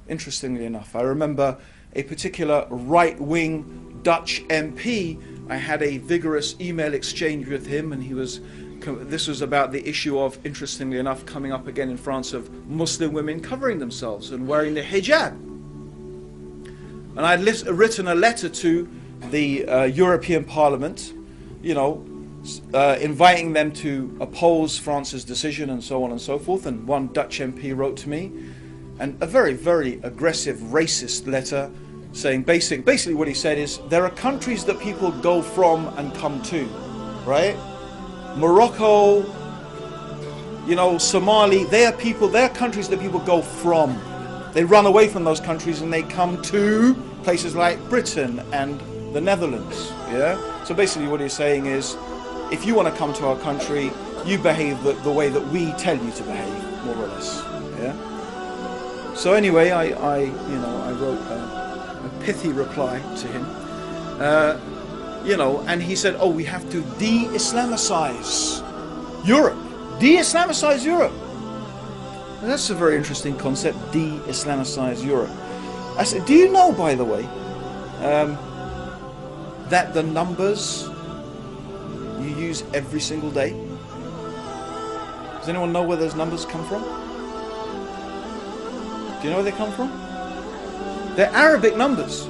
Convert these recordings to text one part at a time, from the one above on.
interestingly enough. I remember a particular right-wing Dutch MP. I had a vigorous email exchange with him, and this was about the issue of, interestingly enough, coming up again in France, of Muslim women covering themselves and wearing the hijab. And I had written a letter to the European Parliament, you know, inviting them to oppose France's decision and so on and so forth. And one Dutch MP wrote to me, and a very, very aggressive, racist letter, saying basically what he said is, there are countries that people go from and come to, right? Morocco, you know, Somali, they are countries that people go from. They run away from those countries and they come to places like Britain and the Netherlands, yeah? So basically what he's saying is, if you want to come to our country, you behave the way that we tell you to behave, more or less, yeah? So anyway, I wrote a pithy reply to him, you know, and he said, oh, we have to de-Islamicize Europe. De-Islamicize Europe. And that's a very interesting concept, de-Islamicize Europe. I said, do you know, by the way, that the numbers you use every single day, does anyone know where those numbers come from? Do you know where they come from? They're Arabic numbers.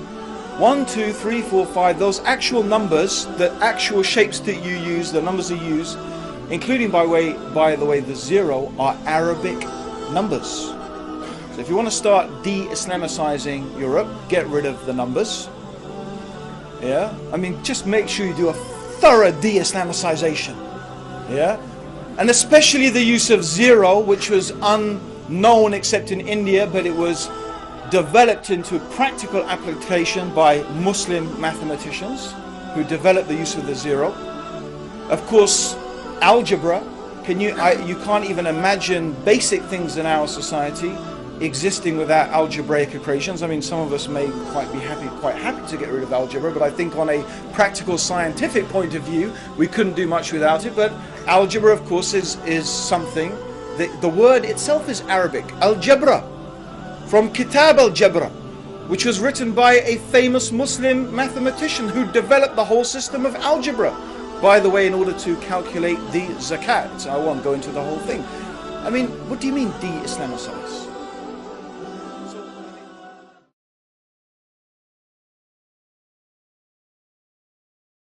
1, 2, 3, 4, 5, those actual numbers, the actual shapes that you use, the numbers you use, including, by the way, the 0, are Arabic numbers. So if you want to start de-Islamicizing Europe, get rid of the numbers. Yeah? I mean, just make sure you do a thorough de-Islamicization. Yeah? And especially the use of 0, which was unknown except in India, but it was developed into practical application by Muslim mathematicians who developed the use of the 0. Of course, algebra, you can't even imagine basic things in our society existing without algebraic equations. I mean, some of us may quite happy to get rid of algebra, but I think on a practical scientific point of view, we couldn't do much without it. But algebra, of course, is something, the word itself is Arabic, al-jabra, from Kitab al-Jabra, which was written by a famous Muslim mathematician who developed the whole system of algebra, by the way, in order to calculate the zakat. So I won't go into the whole thing. I mean, what do you mean de-Islamicize?